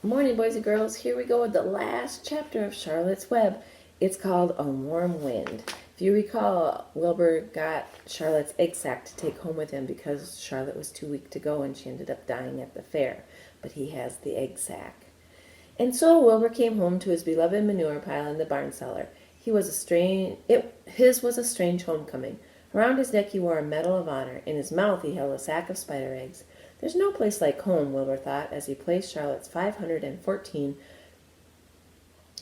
Morning, boys and girls. Here we go with the last chapter of Charlotte's Web. It's called A Warm Wind. If you recall, Wilbur got Charlotte's egg sack to take home with him because Charlotte was too weak to go and she ended up dying at the fair. But he has the egg sack. And so Wilbur came home to his beloved manure pile in the barn cellar. His was a strange homecoming. Around his neck he wore a medal of honor. In his mouth he held a sack of spider eggs. There's no place like home, Wilbur thought, as he placed Charlotte's 514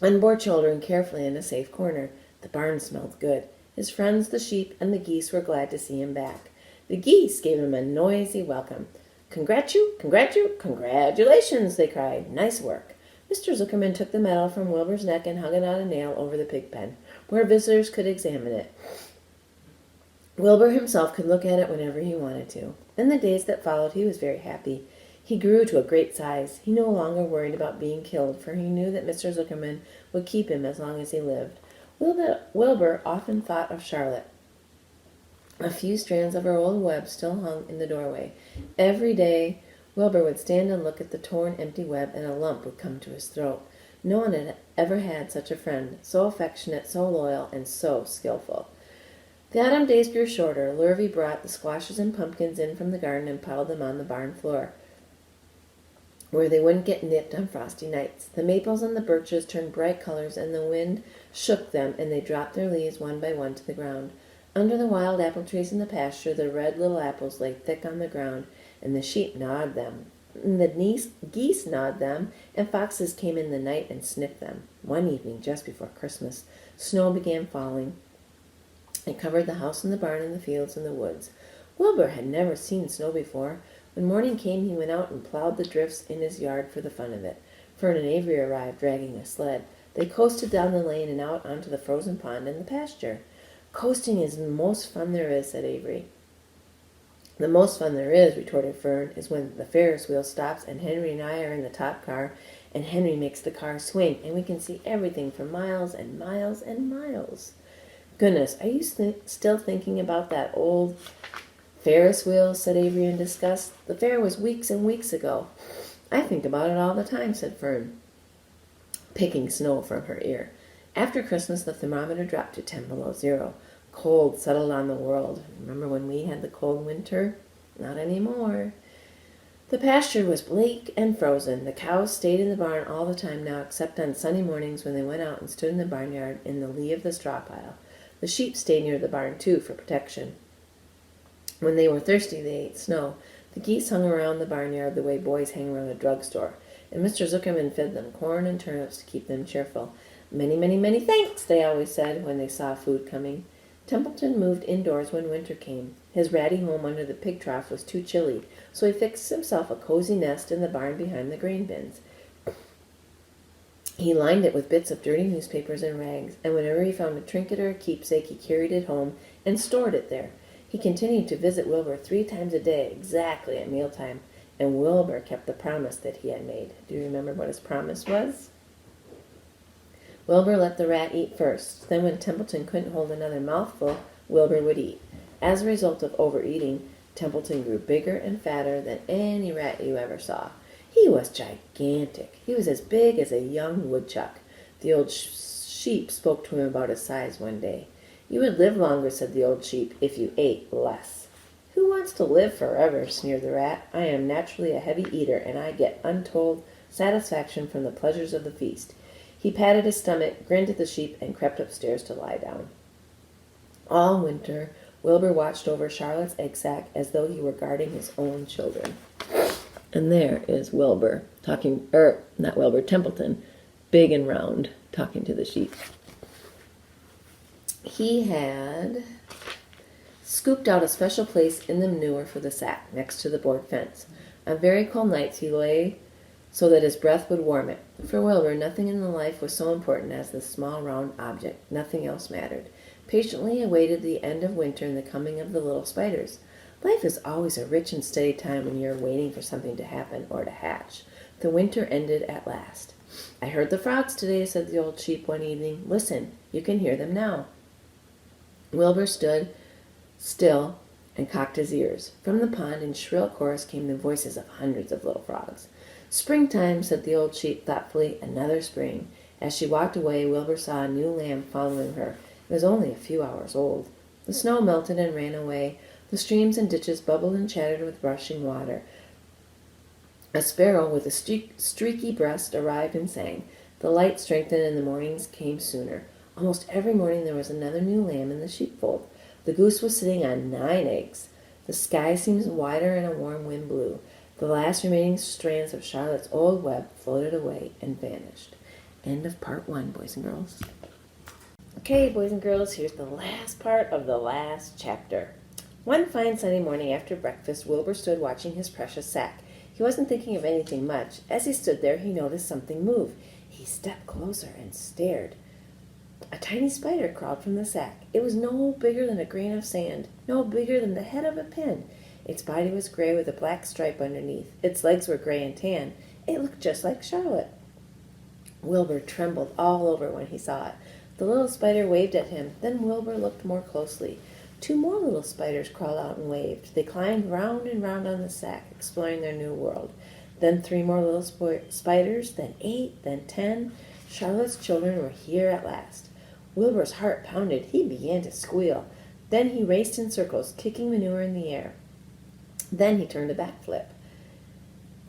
unborn children carefully in a safe corner. The barn smelled good. His friends, the sheep, and the geese were glad to see him back. The geese gave him a noisy welcome. Congratulations, they cried. Nice work. Mr. Zuckerman took the medal from Wilbur's neck and hung it on a nail over the pig pen, where visitors could examine it. Wilbur himself could look at it whenever he wanted to. In the days that followed, he was very happy. He grew to a great size. He no longer worried about being killed, for he knew that Mr. Zuckerman would keep him as long as he lived. Wilbur often thought of Charlotte. A few strands of her old web still hung in the doorway. Every day, Wilbur would stand and look at the torn, empty web, and a lump would come to his throat. No one had ever had such a friend, so affectionate, so loyal, and so skillful. The autumn days grew shorter. Lurvy brought the squashes and pumpkins in from the garden and piled them on the barn floor, where they wouldn't get nipped on frosty nights. The maples and the birches turned bright colors, and the wind shook them, and they dropped their leaves one by one to the ground. Under the wild apple trees in the pasture, the red little apples lay thick on the ground, and the sheep gnawed them. And the geese gnawed them, and foxes came in the night and sniffed them. One evening, just before Christmas, snow began falling. It covered the house and the barn and the fields and the woods. Wilbur had never seen snow before. When morning came, he went out and plowed the drifts in his yard for the fun of it. Fern and Avery arrived, dragging a sled. They coasted down the lane and out onto the frozen pond and the pasture. Coasting is the most fun there is, said Avery. The most fun there is, retorted Fern, is when the Ferris wheel stops and Henry and I are in the top car, and Henry makes the car swing, and we can see everything for miles and miles and miles. Goodness, are you still thinking about that old Ferris wheel? Said Avery in disgust. The fair was weeks and weeks ago. I think about it all the time, said Fern, picking snow from her ear. After Christmas, the thermometer dropped to 10 below zero. Cold settled on the world. Remember when we had the cold winter? Not anymore. The pasture was bleak and frozen. The cows stayed in the barn all the time now, except on sunny mornings when they went out and stood in the barnyard in the lee of the straw pile. The sheep stayed near the barn, too, for protection. When they were thirsty, they ate snow. The geese hung around the barnyard the way boys hang around a drugstore, and Mr. Zuckerman fed them corn and turnips to keep them cheerful. Many, many, many thanks, they always said when they saw food coming. Templeton moved indoors when winter came. His ratty home under the pig trough was too chilly, so he fixed himself a cozy nest in the barn behind the grain bins. He lined it with bits of dirty newspapers and rags, and whenever he found a trinket or a keepsake, he carried it home and stored it there. He continued to visit Wilbur 3 times a day, exactly at mealtime, and Wilbur kept the promise that he had made. Do you remember what his promise was? Wilbur let the rat eat first. Then when Templeton couldn't hold another mouthful, Wilbur would eat. As a result of overeating, Templeton grew bigger and fatter than any rat you ever saw. He was gigantic. He was as big as a young woodchuck. The old sheep spoke to him about his size one day. You would live longer, said the old sheep, if you ate less. Who wants to live forever, sneered the rat. I am naturally a heavy eater, and I get untold satisfaction from the pleasures of the feast. He patted his stomach, grinned at the sheep, and crept upstairs to lie down. All winter, Wilbur watched over Charlotte's egg sack as though he were guarding his own children. And there is Wilbur not Wilbur, Templeton, big and round, talking to the sheep. He had scooped out a special place in the manure for the sack, next to the board fence. On very cold nights he lay so that his breath would warm it. For Wilbur, nothing in life was so important as this small round object. Nothing else mattered. Patiently he awaited the end of winter and the coming of the little spiders. Life is always a rich and steady time when you're waiting for something to happen or to hatch. The winter ended at last. I heard the frogs today, said the old sheep one evening. Listen, you can hear them now. Wilbur stood still and cocked his ears. From the pond in shrill chorus came the voices of hundreds of little frogs. "Springtime," said the old sheep thoughtfully. "Another spring." As she walked away, Wilbur saw a new lamb following her. It was only a few hours old. The snow melted and ran away. The streams and ditches bubbled and chattered with rushing water. A sparrow with a streaky breast arrived and sang. The light strengthened and the mornings came sooner. Almost every morning there was another new lamb in the sheepfold. The goose was sitting on 9 eggs. The sky seemed wider and a warm wind blew. The last remaining strands of Charlotte's old web floated away and vanished. End of part 1, boys and girls. Okay, boys and girls, here's the last part of the last chapter. One fine sunny morning after breakfast, Wilbur stood watching his precious sack. He wasn't thinking of anything much. As he stood there, he noticed something move. He stepped closer and stared. A tiny spider crawled from the sack. It was no bigger than a grain of sand, no bigger than the head of a pin. Its body was gray with a black stripe underneath. Its legs were gray and tan. It looked just like Charlotte. Wilbur trembled all over when he saw it. The little spider waved at him. Then Wilbur looked more closely. 2 more little spiders crawled out and waved. They climbed round and round on the sack, exploring their new world. Then 3 more little spiders, then 8, then 10. Charlotte's children were here at last. Wilbur's heart pounded. He began to squeal. Then he raced in circles, kicking manure in the air. Then he turned a backflip.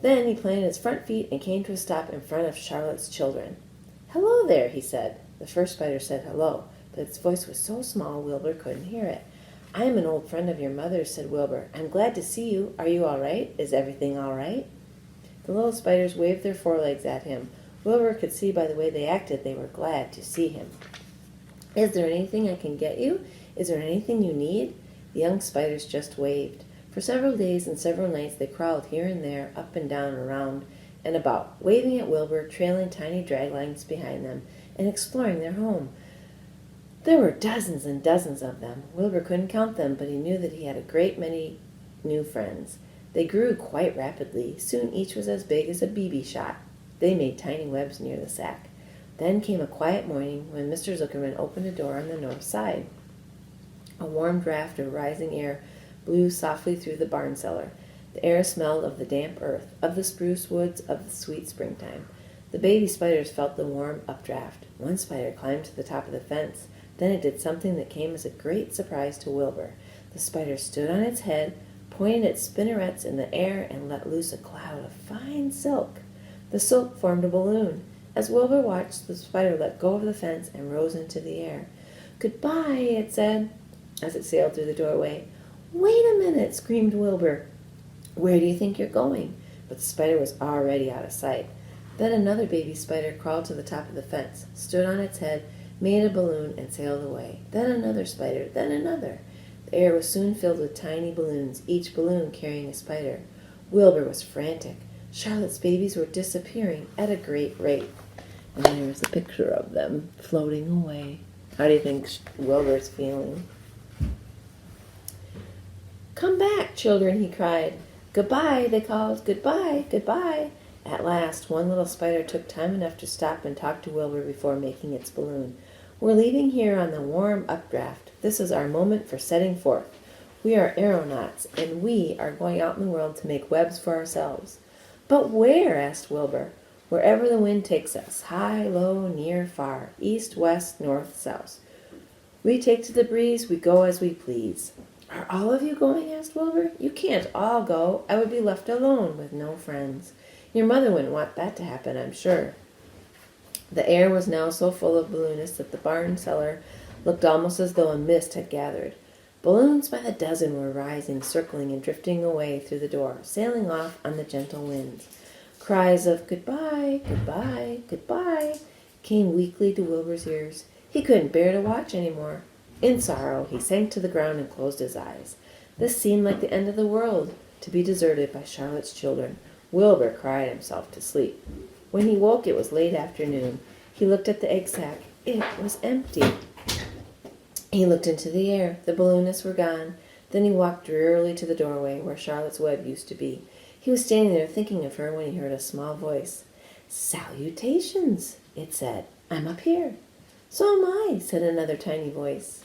Then he planted his front feet and came to a stop in front of Charlotte's children. "Hello there," he said. The first spider said hello, but its voice was so small Wilbur couldn't hear it. "I am an old friend of your mother's," said Wilbur. "I'm glad to see you. Are you all right? Is everything all right?" The little spiders waved their forelegs at him. Wilbur could see by the way they acted they were glad to see him. "Is there anything I can get you? Is there anything you need?" The young spiders just waved. For several days and several nights they crawled here and there, up and down, around and about, waving at Wilbur, trailing tiny drag lines behind them, and exploring their home. There were dozens and dozens of them. Wilbur couldn't count them, but he knew that he had a great many new friends. They grew quite rapidly. Soon each was as big as a BB shot. They made tiny webs near the sack. Then came a quiet morning when Mr. Zuckerman opened a door on the north side. A warm draft of rising air blew softly through the barn cellar. The air smelled of the damp earth, of the spruce woods, of the sweet springtime. The baby spiders felt the warm updraft. One spider climbed to the top of the fence. Then it did something that came as a great surprise to Wilbur. The spider stood on its head, pointed its spinnerets in the air, and let loose a cloud of fine silk. The silk formed a balloon. As Wilbur watched, the spider let go of the fence and rose into the air. "Goodbye," it said, as it sailed through the doorway. "Wait a minute," screamed Wilbur. "Where do you think you're going?" But the spider was already out of sight. Then another baby spider crawled to the top of the fence, stood on its head, made a balloon, and sailed away. Then another spider, then another. The air was soon filled with tiny balloons, each balloon carrying a spider. Wilbur was frantic. Charlotte's babies were disappearing at a great rate. And there was a picture of them floating away. How do you think Wilbur's feeling? "Come back, children," he cried. "Goodbye," they called. "Goodbye, goodbye." At last, one little spider took time enough to stop and talk to Wilbur before making its balloon. "We're leaving here on the warm updraft. This is our moment for setting forth. We are aeronauts, and we are going out in the world to make webs for ourselves." "But where?" asked Wilbur. "Wherever the wind takes us, high, low, near, far, east, west, north, south. We take to the breeze, we go as we please." "Are all of you going?" asked Wilbur. "You can't all go. I would be left alone with no friends. Your mother wouldn't want that to happen, I'm sure." The air was now so full of balloonists that the barn cellar looked almost as though a mist had gathered. Balloons by the dozen were rising, circling, and drifting away through the door, sailing off on the gentle winds. Cries of "Goodbye, goodbye, goodbye" came weakly to Wilbur's ears. He couldn't bear to watch any more. In sorrow, he sank to the ground and closed his eyes. This seemed like the end of the world, to be deserted by Charlotte's children. Wilbur cried himself to sleep. When he woke, it was late afternoon. He looked at the egg sack. It was empty. He looked into the air. The balloonists were gone. Then he walked drearily to the doorway where Charlotte's web used to be. He was standing there thinking of her when he heard a small voice. "Salutations," it said. "I'm up here." "So am I," said another tiny voice.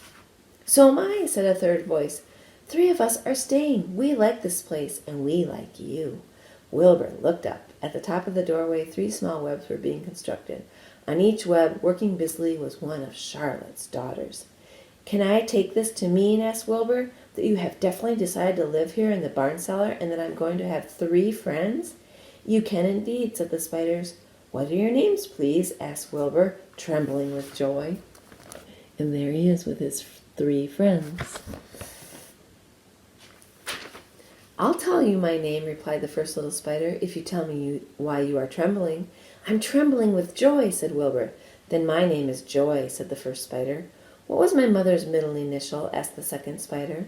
"So am I," said a third voice. "3 of us are staying. We like this place, and we like you." Wilbur looked up. At the top of the doorway, 3 small webs were being constructed. On each web, working busily, was one of Charlotte's daughters. "Can I take this to mean," asked Wilbur, "that you have definitely decided to live here in the barn cellar and that I'm going to have 3 friends?" "You can indeed," said the spiders. "What are your names, please?" asked Wilbur, trembling with joy. And there he is with his 3 friends. "I'll tell you my name," replied the first little spider, "if you tell me why you are trembling." "I'm trembling with joy," said Wilbur. "Then my name is Joy," said the first spider. "What was my mother's middle initial?" asked the second spider.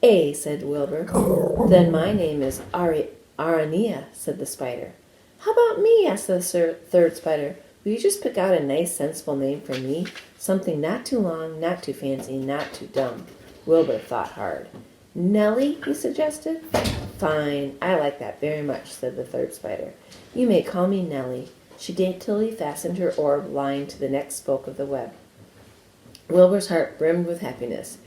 "A," said Wilbur. "Then my name is Arania," said the spider. "How about me?" asked the third spider. "Will you just pick out a nice, sensible name for me? Something not too long, not too fancy, not too dumb." Wilbur thought hard. "Nellie," he suggested. "Fine, I like that very much," said the third spider. "You may call me Nellie." She daintily fastened her orb line to the next spoke of the web. Wilbur's heart brimmed with happiness.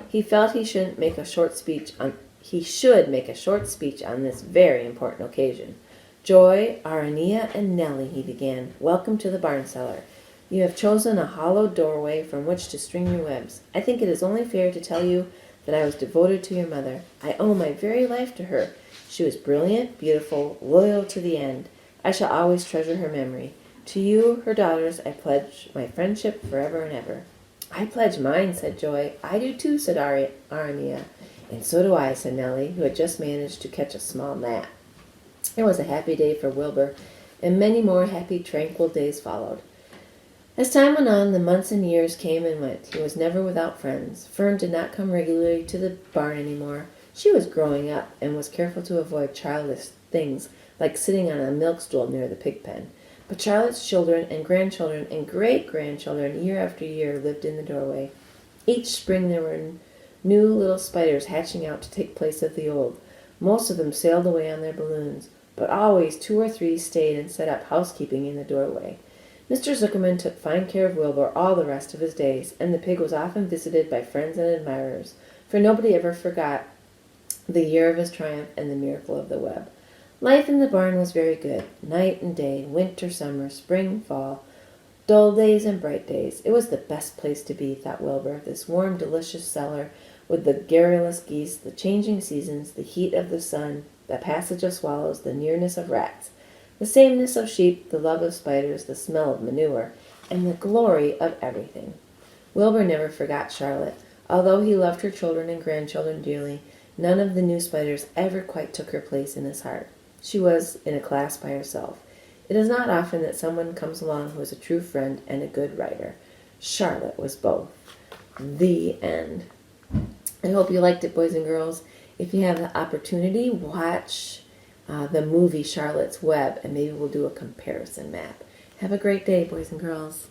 He felt he should make a short speech on this very important occasion. "Joy, Arania, and Nellie," he began, "welcome to the barn cellar. You have chosen a hollowed doorway from which to string your webs. I think it is only fair to tell you that I was devoted to your mother. I owe my very life to her. She was brilliant, beautiful, loyal to the end. I shall always treasure her memory. To you, her daughters, I pledge my friendship forever and ever." "I pledge mine," said Joy. "I do too," said Arania. "And so do I," said Nellie, who had just managed to catch a small gnat. It was a happy day for Wilbur, and many more happy, tranquil days followed. As time went on, the months and years came and went. He was never without friends. Fern did not come regularly to the barn any more. She was growing up, and was careful to avoid childish things like sitting on a milk stool near the pig pen. But Charlotte's children and grandchildren and great-grandchildren year after year lived in the doorway. Each spring there were new little spiders hatching out to take place of the old. Most of them sailed away on their balloons, but always 2 or 3 stayed and set up housekeeping in the doorway. Mr. Zuckerman took fine care of Wilbur all the rest of his days, and the pig was often visited by friends and admirers, for nobody ever forgot the year of his triumph and the miracle of the web. Life in the barn was very good, night and day, winter, summer, spring, fall, dull days and bright days. It was the best place to be, thought Wilbur, this warm, delicious cellar with the garrulous geese, the changing seasons, the heat of the sun, the passage of swallows, the nearness of rats, the sameness of sheep, the love of spiders, the smell of manure, and the glory of everything. Wilbur never forgot Charlotte. Although he loved her children and grandchildren dearly, none of the new spiders ever quite took her place in his heart. She was in a class by herself. It is not often that someone comes along who is a true friend and a good writer. Charlotte was both. The end. I hope you liked it, boys and girls. If you have the opportunity, watch the movie Charlotte's Web, and maybe we'll do a comparison map. Have a great day, boys and girls.